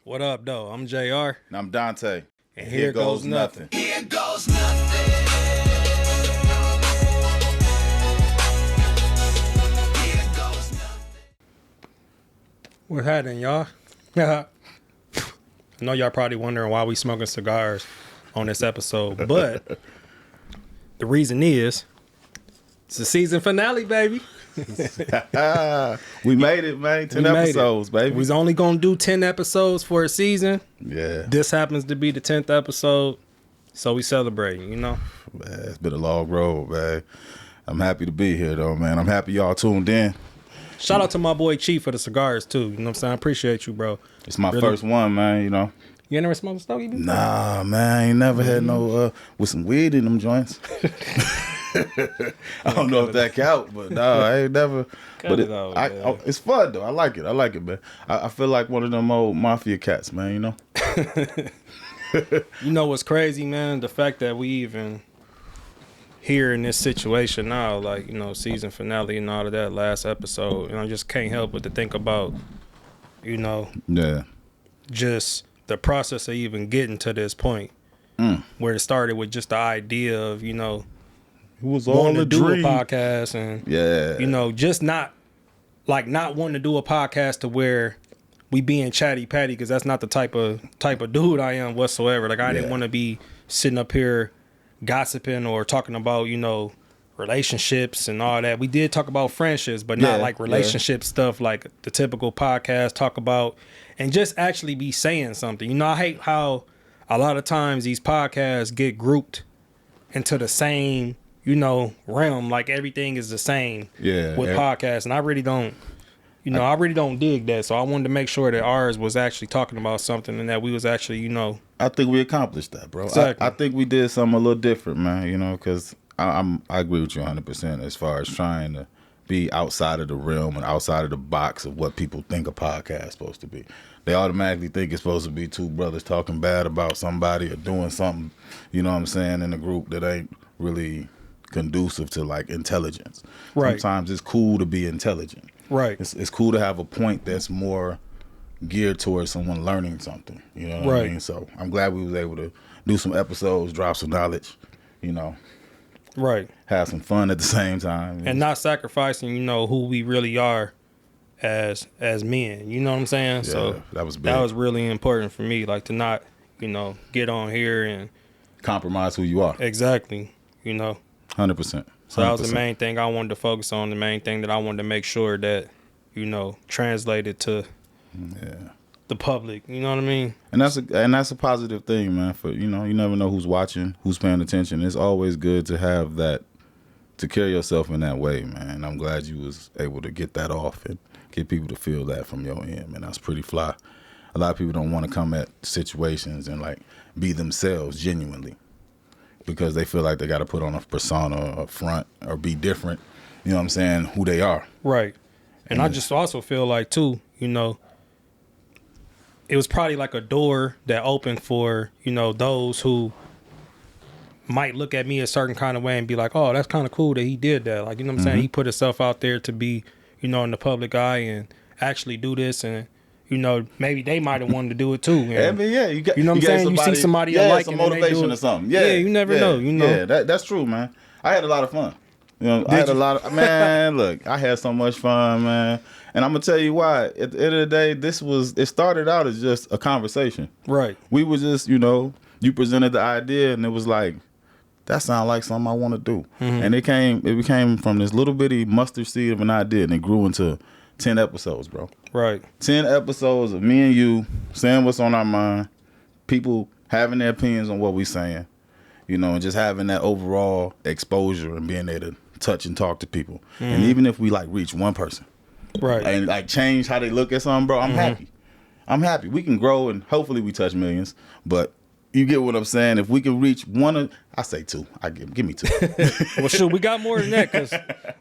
What up, though? I'm JR. And I'm Dante. And here goes nothing. Here goes nothing. Here goes nothing. What's happening, y'all? I know y'all probably wondering why we smoking cigars on this episode, but the reason is it's the season finale, baby. We made it, man. 10 episodes, baby. We was only gonna do 10 episodes for a season. Yeah. This happens to be the 10th episode, so we celebrating, you know? Man, it's been a long road, man. I'm happy to be here, though, man. I'm happy y'all tuned in. Shout out to my boy Chief for the cigars, too. You know what I'm saying? I appreciate you, bro. It's my first one, man, you know. You ain't never smoked a stogie before? Nah, man. I ain't never had no, with some weed in them joints. I don't know if that count, but no, I ain't never. But it's fun, though. I like it, man. I feel like one of them old mafia cats, man, you know? You know what's crazy, man? The fact that we even here in this situation now, like, you know, season finale and all of that last episode, you know, I just can't help but to think about, you know, just the process of even getting to this point where it started with just the idea of, you know, it was wanting all to a do dream. a podcast and, you know, just not wanting to do a podcast to where we being chatty patty, because that's not the type of dude I am whatsoever. Like, I didn't want to be sitting up here gossiping or talking about, you know, relationships and all that. We did talk about friendships, but not like relationship stuff like the typical podcast talk about, and just actually be saying something. You know, I hate how a lot of times these podcasts get grouped into the same, you know, realm, like everything is the same with podcasts, and I really don't, you know, I really don't dig that. So I wanted to make sure that ours was actually talking about something and that we was actually, you know. I think we accomplished that, bro. Exactly. I think we did something a little different, man, you know, because I agree with you 100% as far as trying to be outside of the realm and outside of the box of what people think a podcast is supposed to be. They automatically think it's supposed to be two brothers talking bad about somebody or doing something, you know what I'm saying, in a group that ain't really conducive to, like, intelligence. Right. Sometimes it's cool to be intelligent. Right. It's cool to have a point that's more geared towards someone learning something. You know what I mean? So I'm glad we was able to do some episodes, drop some knowledge, you know. Right. Have some fun at the same time. And not sacrificing, you know, who we really are as men. You know what I'm saying? Yeah, so that was big. That was really important for me, like, to not, you know, get on here and compromise who you are. Exactly. You know. 100%. So that was the main thing I wanted to focus on, the main thing that I wanted to make sure that, you know, translated to the public. You know what I mean? And that's a positive thing, man. For, you know, you never know who's watching, who's paying attention. It's always good to have that, to carry yourself in that way, man. I'm glad you was able to get that off and get people to feel that from your end, man. That's pretty fly. A lot of people don't want to come at situations and, like, be themselves genuinely, because they feel like they got to put on a persona or a front or be different, you know what I'm saying, who they are. Right. And I just also feel like, too, you know, it was probably like a door that opened for, you know, those who might look at me a certain kind of way and be like, oh, that's kind of cool that he did that. Like, you know what I'm saying? He put himself out there to be, you know, in the public eye and actually do this, and, you know, maybe they might have wanted to do it too. I mean, you know what I'm saying? You see somebody you like, some motivation or something. Yeah, you never know. You know, yeah, that's true, man. I had a lot of fun. You know, I had a lot of look, I had so much fun, man. And I'm gonna tell you why. At the end of the day, it started out as just a conversation. Right. We were just, you know, you presented the idea, and it was like, that sounds like something I want to do. And it became from this little bitty mustard seed of an idea, and it grew into 10 episodes, bro. Right. 10 episodes of me and you saying what's on our mind, people having their opinions on what we saying, you know, and just having that overall exposure and being able to touch and talk to people. And even if we, like, reach one person, right, and, like, change how they look at something, bro, I'm happy. I'm happy. We can grow, and hopefully we touch millions, but you get what I'm saying? If we can reach I say two. Give me two. Well, sure, we got more than that, because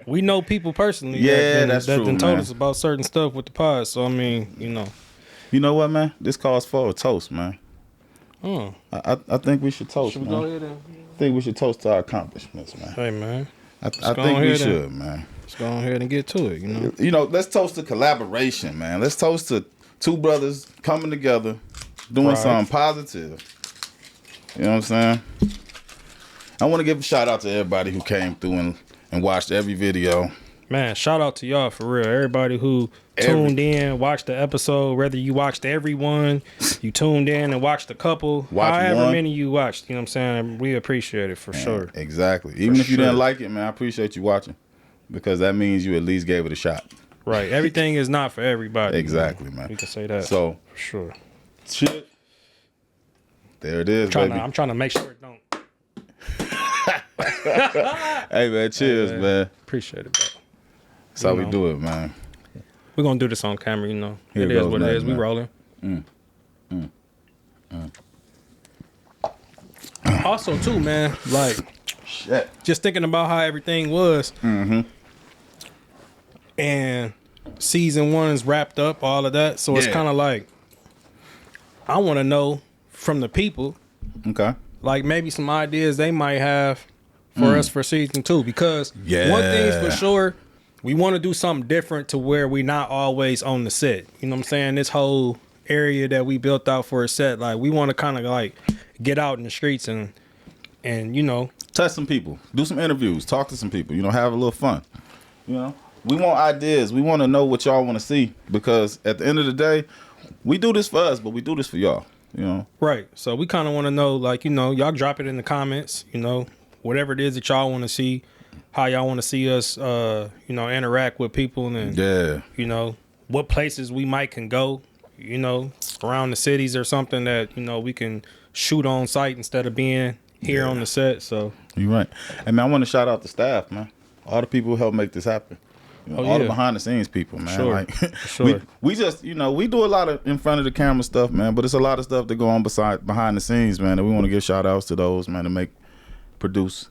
we know people personally. That's true, that told us about certain stuff with the pod. So, I mean, you know. You know what, man? This calls for a toast, man. I think we should toast, man. Should we go ahead and... I think we should toast to our accomplishments, man. Hey, man. I think we should, man. Let's go ahead and get to it, you know. You know, let's toast to collaboration, man. Let's toast to two brothers coming together, doing Right. something positive. You know what I'm saying? I want to give a shout out to everybody who came through and watched every video. Man, shout out to y'all for real. Everybody who tuned in, watched the episode, whether you watched every one, you tuned in and watched a couple, however one. many you watched, you know what I'm saying? We appreciate it for sure. Exactly. Even if you sure. didn't like it, man, I appreciate you watching because that means you at least gave it a shot. Right. Everything is not for everybody. Exactly, man. We can say that. So, for sure. shit. There it is, baby. I'm trying to make sure it don't. Hey, man, cheers, man. Appreciate it, bro. That's how we do it, man. We're going to do this on camera, you know. Here It is goes what it nothing, is. We man. rolling. Also, too, man, like, Shit. just thinking about how everything was. And season 1 is wrapped up, all of that. So it's Yeah. kind of like, I want to know from the people, Okay. like maybe some ideas they might have for us for season 2. Because one thing's for sure, we want to do something different to where we not always on the set. You know what I'm saying? This whole area that we built out for a set, like we want to kind of like get out in the streets and you know, Touch some people. Do some interviews. Talk to some people. You know, have a little fun. You know, we want ideas. We want to know what y'all want to see because at the end of the day, we do this for us, but we do this for y'all. You know, right. So we kind of want to know, like, you know, y'all drop it in the comments, you know, whatever it is that y'all want to see, how y'all want to see us, you know, interact with people and, you know, what places we might can go, you know, around the cities or something that, you know, we can shoot on site instead of being here on the set. So you're right. Hey, man, I want to shout out the staff, man. All the people who help make this happen. You know, all the behind the scenes people, man. Sure. Like, Sure. we just, you know, we do a lot of in front of the camera stuff, man, but it's a lot of stuff that go on behind the scenes, man, and we want to give shout outs to those, man, to produce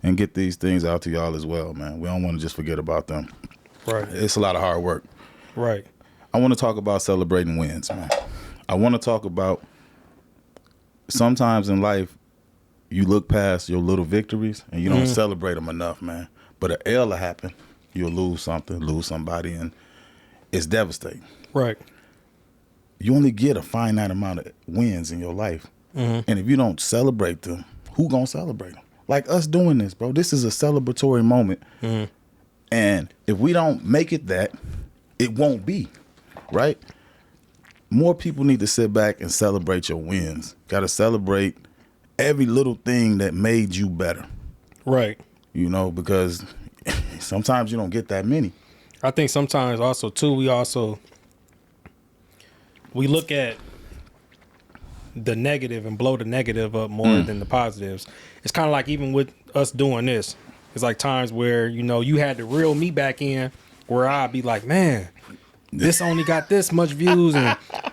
and get these things out to y'all as well, man. We don't want to just forget about them. right. It's a lot of hard work. Right. I want to talk about celebrating wins, man. I want to talk about sometimes in life you look past your little victories and you don't celebrate them enough, man. But an L will happen. You'll lose something, lose somebody, and it's devastating. Right. You only get a finite amount of wins in your life. And if you don't celebrate them, who gonna celebrate them? Like us doing this, bro. This is a celebratory moment. And if we don't make it that, it won't be, right? More people need to sit back and celebrate your wins. Got to celebrate every little thing that made you better. Right. You know, because sometimes you don't get that many. I think sometimes also too, we look at the negative and blow the negative up more than the positives. It's kind of like even with us doing this, it's like times where, you know, you had to reel me back in where I'd be like, man, this only got this much views,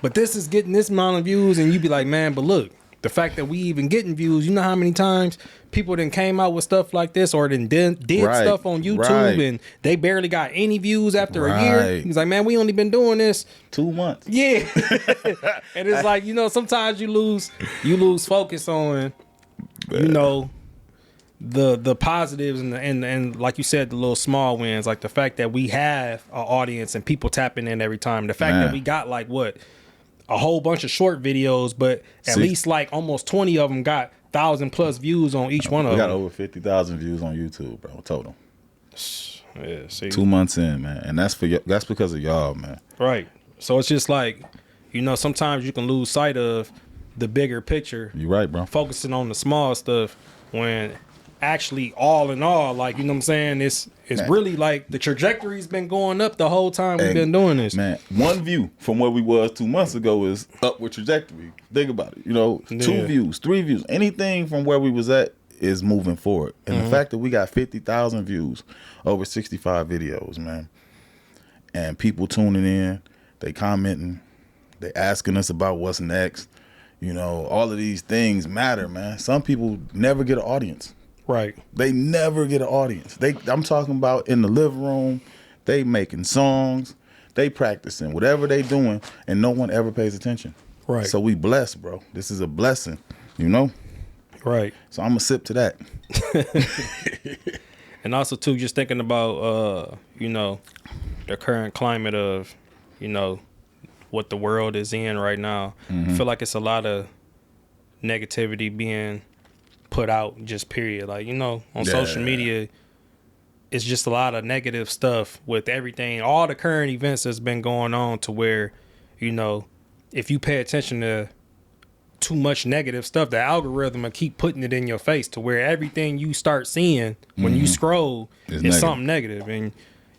but this is getting this amount of views. And you'd be like, man, but look, the fact that we even getting views, you know how many times people then came out with stuff like this or then did stuff on YouTube and they barely got any views after a year. He's like, man, we only been doing this 2 months. Yeah. And it's like, you know, sometimes you lose focus on, you know, the positives and like you said, the little small wins, like the fact that we have an audience and people tapping in every time. The fact that we got like a whole bunch of short videos, but at least like almost 20 of them got 1,000+ views on each one of them. We got over 50,000 views on YouTube, bro, total. Yeah, see. 2 months in, man. And that's because of y'all, man. Right. So it's just like, you know, sometimes you can lose sight of the bigger picture. You're right, bro. Focusing on the small stuff when actually all in all, like, you know what I'm saying, it's really like the trajectory's been going up the whole time we've been doing this. Man, one view from where we was 2 months ago is upward trajectory. Think about it. You know, 2 views, 3 views, anything from where we was at is moving forward. And the fact that we got 50,000 views over 65 videos, man, and people tuning in, they commenting, they asking us about what's next. You know, all of these things matter, man. Some people never get an audience. Right. They never get an audience. I'm talking about in the living room, they making songs, they practicing, whatever they doing, and no one ever pays attention. Right. So we blessed, bro. This is a blessing, you know? Right. So I'm going to sip to that. And also, too, just thinking about, you know, the current climate of, you know, what the world is in right now. I feel like it's a lot of negativity being put out, just period. Like, on social media, it's just a lot of negative stuff with everything, all the current events that's been going on, to where, if you pay attention to too much negative stuff, the algorithm will keep putting it in your face, to where everything you start seeing when you scroll is something negative. And,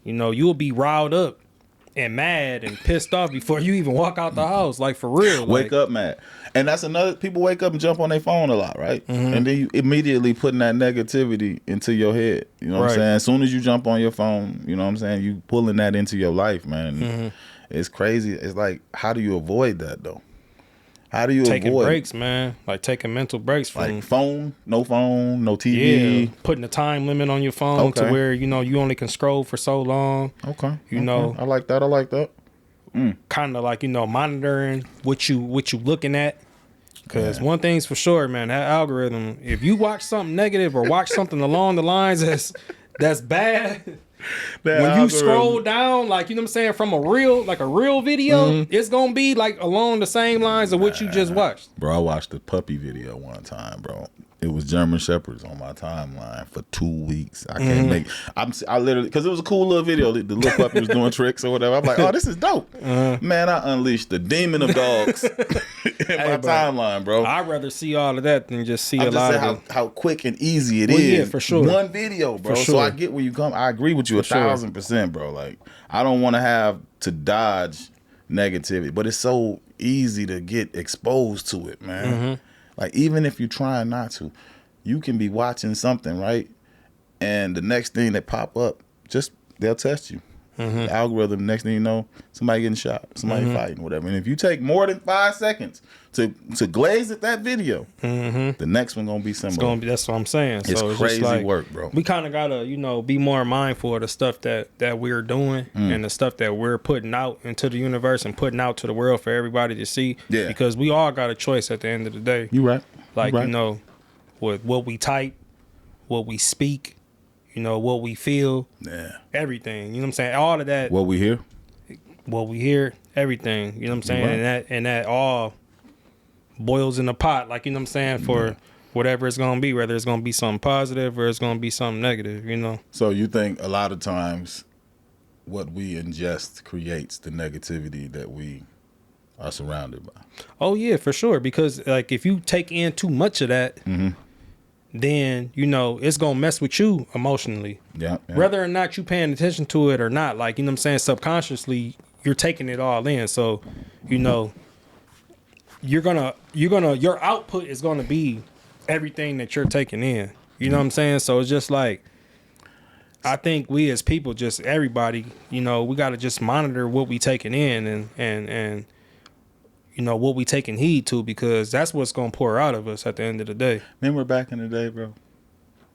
you'll be riled up and mad and pissed off before you even walk out the house. Like, for real. Wake up mad. And that's another, people wake up and jump on their phone a lot, right? And then you immediately putting that negativity into your head. You know what I'm saying? As soon as you jump on your phone, you know what I'm saying? You pulling that into your life, man. It's crazy. It's like, how do you avoid that, though? How do you taking avoid breaks, man? Like, taking mental breaks from like phone, no TV. Yeah, putting a time limit on your phone to where you only can scroll for so long. Okay, you know, I like that. Kind of like monitoring what you looking at. Because one thing's for sure, man, that algorithm. If you watch something negative or watch something along the lines that's bad. When you scroll down, like, from a real video, it's gonna be like along the same lines of what you just watched. Bro, I watched a puppy video one time, bro. It was German Shepherds on my timeline for 2 weeks. I can't I literally, because it was a cool little video. The little puppy was doing tricks or whatever. I'm like, oh, this is dope. Man, I unleashed the demon of dogs in my timeline, bro. I'd rather see all of that than just see a lot of how quick and easy it is. Yeah, for sure. One video, bro. So I get where you come. I agree with you 1,000%, bro. Like, I don't want to have to dodge negativity, but it's so easy to get exposed to it, man. Like, even if you're trying not to, you can be watching something, right? And the next thing that pop up, they'll test you. The algorithm, next thing you know, somebody getting shot, somebody fighting, whatever. And if you take more than 5 seconds to glaze at that video, the next one gonna be similar. It's gonna be, that's what I'm saying. It's so crazy just like, work, bro. We kind of gotta, be more mindful of the stuff that we're doing and the stuff that we're putting out into the universe and putting out to the world for everybody to see. Yeah. Because we all got a choice at the end of the day. You right. Like, with what we type, what we speak, what we feel. Yeah. Everything. You know what I'm saying? All of that. What we hear, everything. You know what I'm saying? Right. And that all boils in the pot, like, for whatever it's gonna be, whether it's gonna be something positive or it's gonna be something negative, So you think a lot of times what we ingest creates the negativity that we are surrounded by? Oh yeah, for sure. Because, like, if you take in too much of that, then it's gonna mess with you emotionally. Yeah. Whether or not you paying attention to it or not, like, subconsciously you're taking it all in. So, your output is gonna be everything that you're taking in. You know what I'm saying? So it's just like, I think we as people, just everybody, we gotta just monitor what we taking in and what we taking heed to, because that's what's gonna pour out of us at the end of the day. Remember back in the day, bro?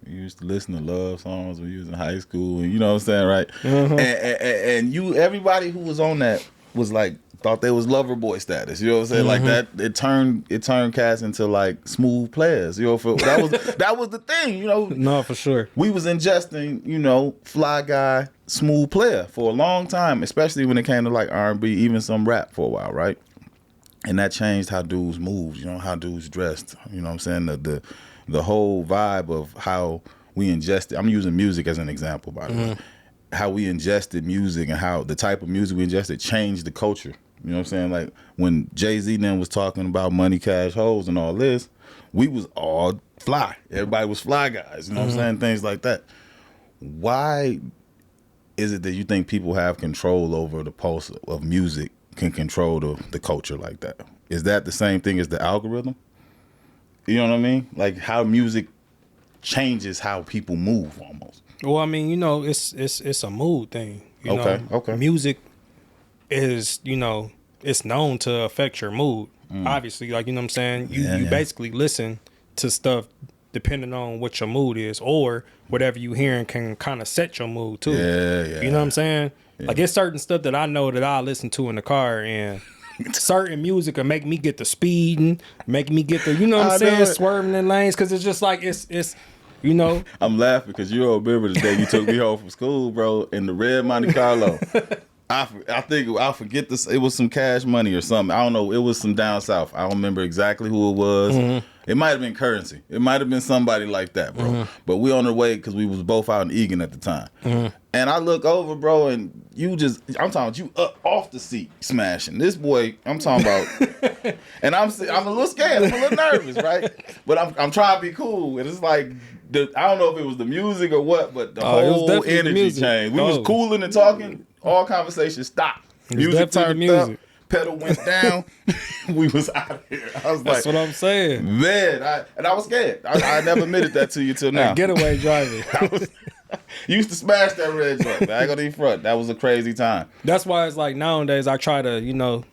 We used to listen to love songs when we was in high school, and you know what I'm saying, right? And everybody who was on that was like, thought they was lover boy status. You know what I'm saying? Like that, it turned cats into like smooth players. You know, that was the thing. No, for sure. We was ingesting, fly guy, smooth player for a long time, especially when it came to like R&B, even some rap for a while, right? And that changed how dudes moved, how dudes dressed. You know what I'm saying? The whole vibe of how we ingested. I'm using music as an example, by the way. How we ingested music and how the type of music we ingested changed the culture. You know what I'm saying? Like, when Jay-Z then was talking about money, cash, hoes, and all this, we was all fly. Everybody was fly guys. You know what I'm saying? Things like that. Why is it that you think people have control over the pulse of music, can control the culture like that? Is that the same thing as the algorithm? You know what I mean? Like, how music changes how people move almost. Well, I mean, it's a mood thing. Okay. Music is, it's known to affect your mood. Obviously, like, you know what I'm saying? You basically listen to stuff depending on what your mood is, or whatever you hearing can kind of set your mood too. Yeah. You know what I'm saying? Yeah. Like, it's certain stuff that I know that I listen to in the car, and certain music will make me get the speeding, make me get the, what I'm saying, swerving in lanes, because it's just like, it's I'm laughing because you remember the day you took me home from school, bro, in the red Monte Carlo. I think I forget this. It was some Cash Money or something. I don't know. It was some down south. I don't remember exactly who it was. It might have been Currency. It might have been somebody like that, bro. But we on the way because we was both out in Egan at the time. And I look over, bro, and I'm talking about you up off the seat smashing. This boy, I'm talking about, and I'm a little scared. I'm a little nervous, right? But I'm trying to be cool. And it's like, I don't know if it was the music or what, but the whole energy changed. We was cooling and talking. All conversation stopped. Music turned up. Pedal went down. We was out of here. I was That's what I'm saying. Man, I was scared. I never admitted that to you till now. Getaway driving. Used to smash that red truck. I ain't gonna even front. That was a crazy time. That's why it's like nowadays I try to,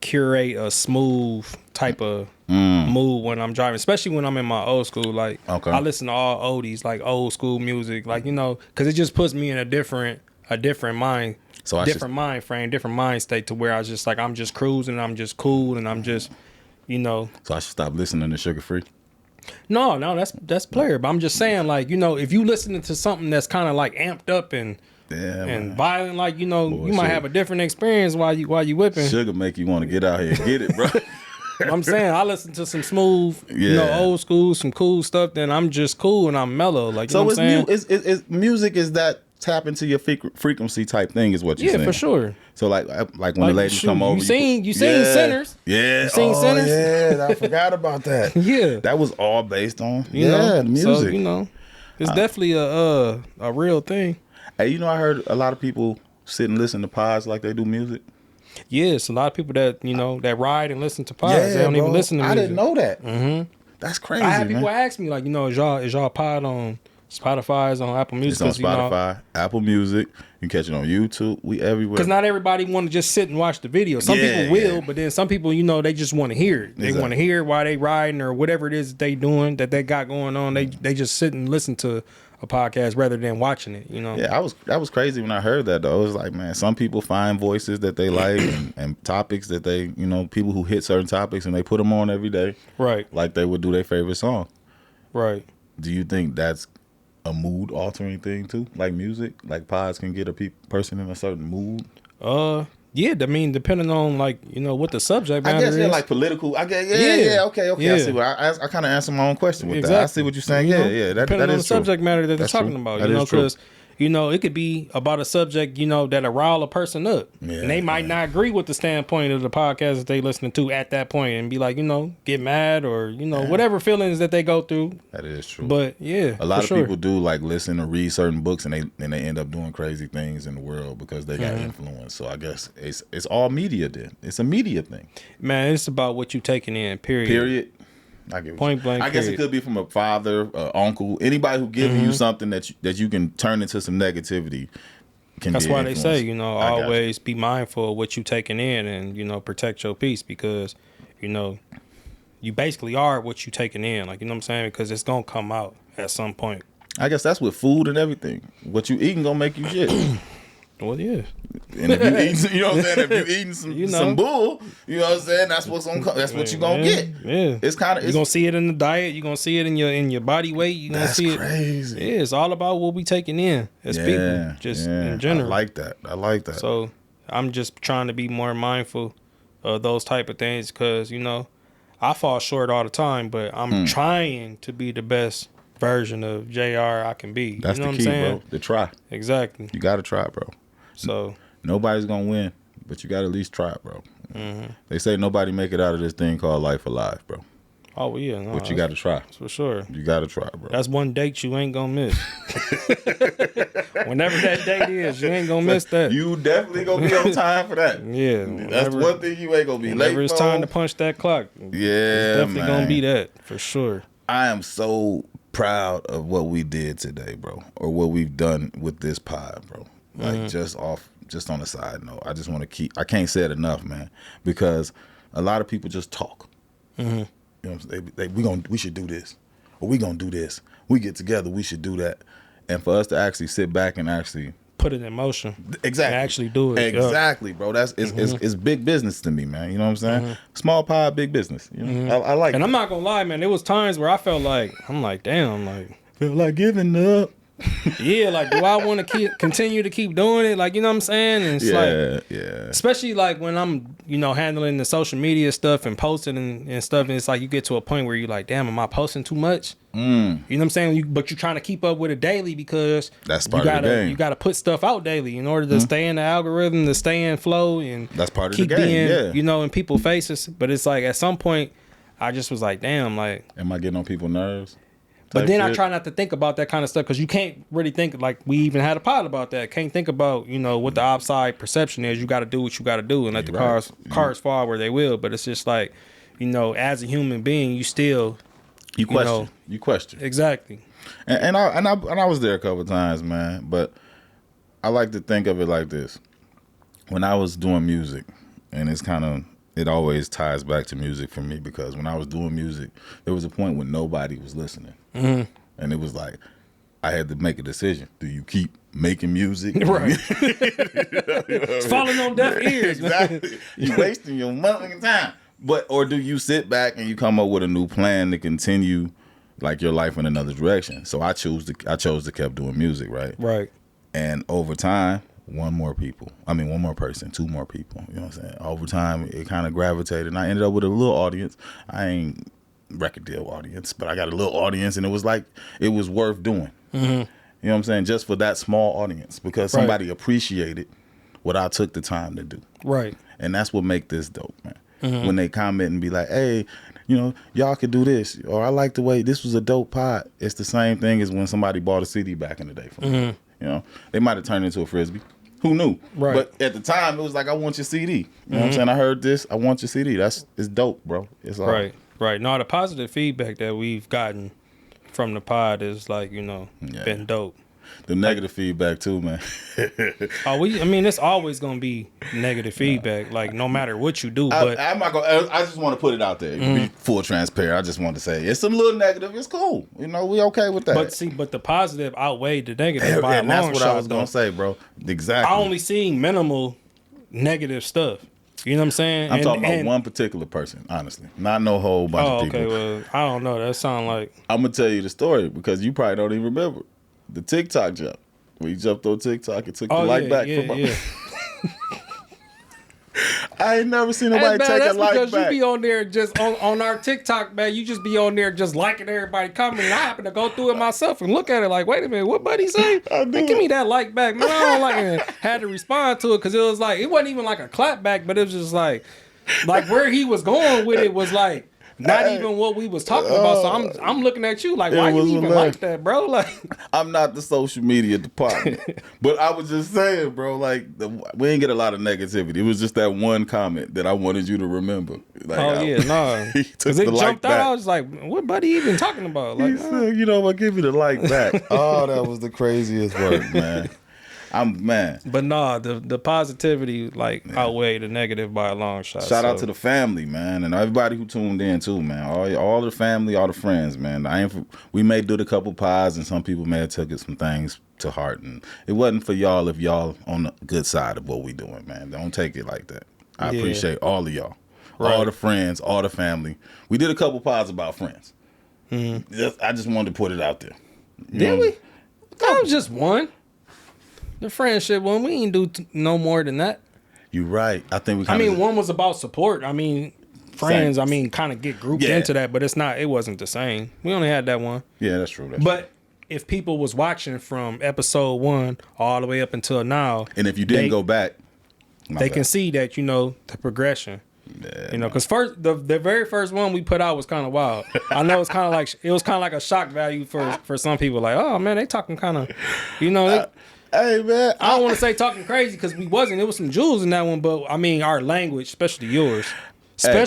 curate a smooth type of mood when I'm driving, especially when I'm in my old school. Like, I listen to all oldies, like old school music, like, because it just puts me in a different mind. So mind frame, different mind state to where I was just like, I'm just cruising, I'm just cool, and I'm just, So I should stop listening to Sugar Free? No, that's player. But I'm just saying, like, if you listening to something that's kind of like amped up and violent, like, you might have a different experience while you whipping. Sugar make you want to get out here and get it, bro. I'm saying I listen to some smooth, old school, some cool stuff. Then I'm just cool and I'm mellow. Like, you know what I'm saying? Music is that tap into your frequency type thing is what you're saying. Yeah, for sure. So like when the ladies come over, you seen Sinners? Yeah, you seen Sinners? Yeah, I forgot about that. Yeah, that was all based on the music. So, it's definitely a real thing. Hey, I heard a lot of people sit and listen to pods like they do music. Yes, a lot of people that that ride and listen to pods. They don't even listen to music. I didn't know that. That's crazy. I had people ask me like, is y'all pod on Spotify's on Apple Music? It's on Spotify, Apple Music. You can catch it on YouTube. We everywhere. Because not everybody want to just sit and watch the video. Some people will, but then some people, they just want to hear it. They want to hear it while they riding or whatever it is that they doing, that they got going on. They just sit and listen to a podcast rather than watching it. Yeah, that was crazy when I heard that though. It was like, man, some people find voices that they like and topics that they, people who hit certain topics and they put them on every day, right? Like they would do their favorite song, right? Do you think that's a mood altering thing too, like music, like pods can get a person in a certain mood? Yeah, I mean, depending on what the subject matter is. I guess like political. I guess okay. Yeah. I see what I kind of answered my own question with that. I see what you're saying. Depending on the subject matter that they're talking true. about, that is true. Because it could be about a subject that'll rile a person up, and they might not agree with the standpoint of the podcast that they listening to at that point, and be like, get mad or whatever feelings that they go through. That is true. But a lot of people do like listen or read certain books, and they end up doing crazy things in the world because they got influence. So I guess it's all media. Then it's a media thing. Man, it's about what you taking in. Period. I get point blank. I guess it could be from a father, uncle, anybody who giving you something that you can turn into some negativity. That's why they say, always be mindful of what you taking in and protect your peace, because you basically are what you taking in, like, what I'm saying, because it's gonna come out at some point. I guess that's with food and everything. What you eating gonna make you shit. Well, yeah. And if you eating, what I'm saying, if you eating some bull, what I'm saying, that's what you gonna get. Yeah. It's kind of you're gonna see it in the diet. You're gonna see it in your body weight. You're gonna see it. That's crazy. Yeah, it's all about what we taking in as people, just in general. I like that. So I'm just trying to be more mindful of those type of things, because I fall short all the time, but I'm trying to be the best version of JR I can be. That's the key, bro. To try. Exactly. You gotta try, bro. So nobody's gonna win, but you gotta at least try, bro. They say nobody make it out of this thing called life alive, bro. Oh yeah, no, but you gotta try for sure. You gotta try, bro. That's one date you ain't gonna miss. Whenever that date is, you ain't gonna miss that. You definitely gonna be on time for that. Yeah, that's one thing you ain't gonna be late. Whenever it's time to punch that clock, it's definitely gonna be that for sure. I am so proud of what we did today, bro, or what we've done with this pod, bro. Like just on a side note, I just want to I can't say it enough, man, because a lot of people just talk. We should do this, or we gonna do this. We get together, we should do that, and for us to actually sit back and actually put it in motion, exactly, and actually do it, exactly, bro. That's it's big business to me, man. You know what I'm saying? Small pod, big business. I like. And I'm not gonna lie, man. There was times where I felt like feel like giving up. yeah, like, do I want to continue to keep doing it? Like, you know what I'm saying? And it's especially like when I'm, handling the social media stuff and posting and stuff. And it's like you get to a point where you're like, damn, am I posting too much? You know what I'm saying? But you're trying to keep up with it daily because that's part of the game. You got to put stuff out daily in order to stay in the algorithm, to stay in flow, and that's part of the game. Being, in people's faces. But it's like at some point, I just was like, damn, like, am I getting on people's nerves? But then I try not to think about that kind of stuff because you can't really think, like we even had a pod about that. Can't think about, what the outside perception is. You got to do what you got to do and let the cars fall where they will. But it's just like, as a human being, you still... You question. You question. Exactly. And I was there a couple of times, man. But I like to think of it like this. When I was doing music, and it always ties back to music for me because when I was doing music, there was a point when nobody was listening. Mm-hmm. And it was like, I had to make a decision. Do you keep making music? Right. It's falling on deaf ears. Exactly. You wasting your money time. Or do you sit back and you come up with a new plan to continue like your life in another direction? So I chose to keep doing music, right? Right. And over time, one more person, two more people. You know what I'm saying? Over time, it kind of gravitated, and I ended up with a little audience. I ain't record deal audience, but I got a little audience, and it was like it was worth doing. Mm-hmm. You know what I'm saying? Just for that small audience, because somebody appreciated what I took the time to do. Right. And that's what make this dope, man. Mm-hmm. When they comment and be like, "Hey, y'all could do this," or "I like the way this was a dope pod." It's the same thing as when somebody bought a CD back in the day from me. They might have turned into a Frisbee. Who knew? Right. But at the time, it was like, I want your CD. You know what I'm saying? I heard this. I want your CD. It's dope, bro. It's all right. Right. No, the positive feedback that we've gotten from the pod is like, been dope. The negative feedback too, man. It's always gonna be negative feedback, like no matter what you do. But I'm not gonna. I just want to put it out there. Be full transparent. I just want to say it's some little negative. It's cool. We okay with that. But the positive outweighed the negative by a long shot. That's what I was gonna say, bro. Exactly. I only seen minimal negative stuff. You know what I'm saying? I'm talking about one particular person, honestly. Not no whole bunch of people. Okay, well, I don't know. That sound like... I'm going to tell you the story because you probably don't even remember. The TikTok jump. When you jumped on TikTok and took the like back from my... I ain't never seen nobody take a like because back. You be on there just on our TikTok, man. You just be on there just liking everybody commenting. I happen to go through it myself and look at it like, wait a minute, what buddy say? Man, give me that like back, man. I don't like it. Had to respond to it because it was like, it wasn't even like a clap back, but it was just like where he was going with it was like not even what we was talking about. So I'm looking at you like, why you even like that, bro? Like, I'm not the social media department, but I was just saying, bro. Like, we ain't get a lot of negativity. It was just that one comment that I wanted you to remember. Like, because it jumped out. I was like, what buddy even talking about? Like, he said, I'll give you the like back. Oh, that was the craziest work, man. But the positivity outweighed the negative by a long shot. Shout out to the family, man, and everybody who tuned in too, man. All the family, all the friends, man. We may do a couple pods, and some people may have took some things to heart, and it wasn't for y'all if y'all on the good side of what we doing, man. Don't take it like that. I appreciate all of y'all, all the friends, all the family. We did a couple pods about friends. Mm-hmm. I just wanted to put it out there. Did we? That was just one. The friendship one, we ain't do no more than that. You're right. I think one was about support. Friends, kind of get grouped into that, but it wasn't the same. We only had that one. Yeah, that's true. But if people was watching from episode 1 all the way up until now. And if you didn't go back. They can see that, the progression. Yeah, because the very first one we put out was kind of wild. I know it was kind of like a shock value for some people. Like, oh man, they talking kind of, hey man, I don't want to say talking crazy because we wasn't. There was some jewels in that one, but our language, especially yours.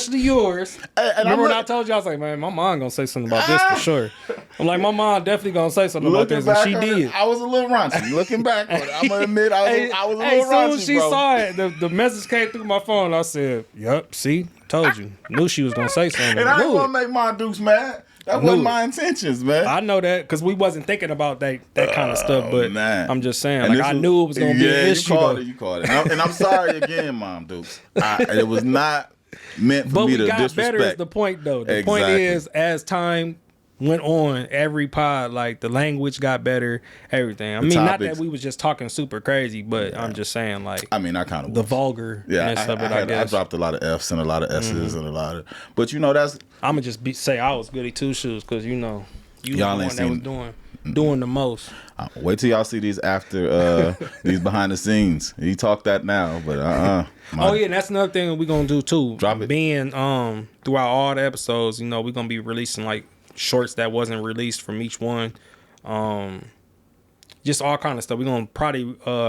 Yours. Remember when I told you, I was like, man, my mom gonna say something about this for sure. I'm like, my mom definitely gonna say something about this, and she did. I was a little raunchy. Looking back on it, I'm gonna admit I was a little raunchy, as soon as she saw it, the message came through my phone. I said, "Yep, see, told you, knew she was gonna say something." And I didn't want to make my Dukes mad. That wasn't my intentions, man. I know that because we wasn't thinking about that kind of stuff. But I'm just saying, I knew it was gonna be an issue. You called it. And I'm sorry again, Mom Dukes. It was not meant for me to disrespect. But we got better is the point, though. The point is, as time went on every pod. Like the language got better, everything. I mean, not that we was just talking super crazy, but I'm just saying, like, I mean, I kind of the vulgarness of it. I guess I dropped a lot of F's and a lot of S's and a lot of, but you know, that's. I'm gonna just say I was goody two shoes because you know y'all the ain't one that was doing the most. Wait till y'all see these after these behind the scenes. You talk that now, but Oh yeah, and that's another thing we're gonna do too. Drop it. Being throughout all the episodes, you know, we're gonna be releasing like shorts that wasn't released from each one. Just all kind of stuff. We're gonna probably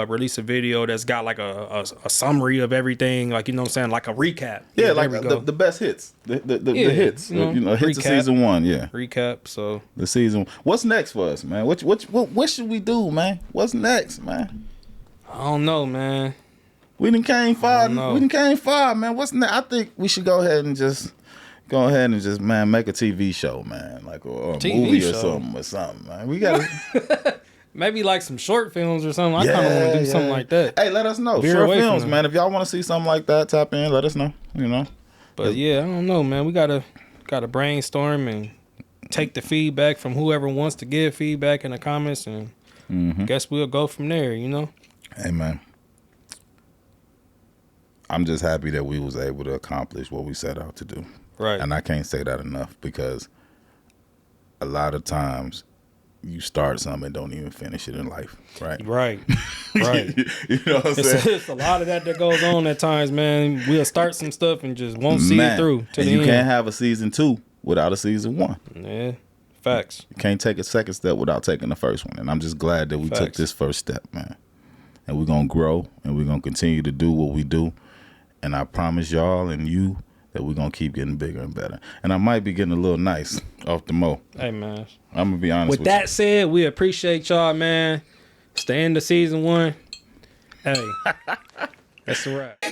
release a video that's got like a summary of everything, like, you know what I'm saying, like a recap. Yeah, like the best hits. The hits. You know, hits of season 1, yeah. Recap, so the season. What's next for us, man? What should we do, man? What's next, man? I don't know, man. We done came far. Man. What's next? I think we should go ahead and just man, make a TV show, man, like or a movie or something, man. We gotta maybe like some short films or something. I kind of want to do something like that. Hey, let us know. Short films, man. If y'all want to see something like that, tap in. Let us know. You know. But yeah, I don't know, man. We gotta brainstorm and take the feedback from whoever wants to give feedback in the comments, and guess we'll go from there. You know. Hey, man. I'm just happy that we was able to accomplish what we set out to do. Right. And I can't say that enough, because a lot of times you start something and don't even finish it in life. Right. Right. You know what I'm saying? It's a lot of that goes on at times, man. We'll start some stuff and just won't see it through to the end. You can't have a season 2 without a season 1. Yeah. Facts. You can't take a second step without taking the first one. And I'm just glad that we took this first step, man. And we're going to grow, and we're going to continue to do what we do. And I promise y'all and you that we're going to keep getting bigger and better. And I might be getting a little nice off the mo. Hey, man. I'm going to be honest with you. With that said, we appreciate y'all, man. Stay into season 1. Hey, that's a wrap.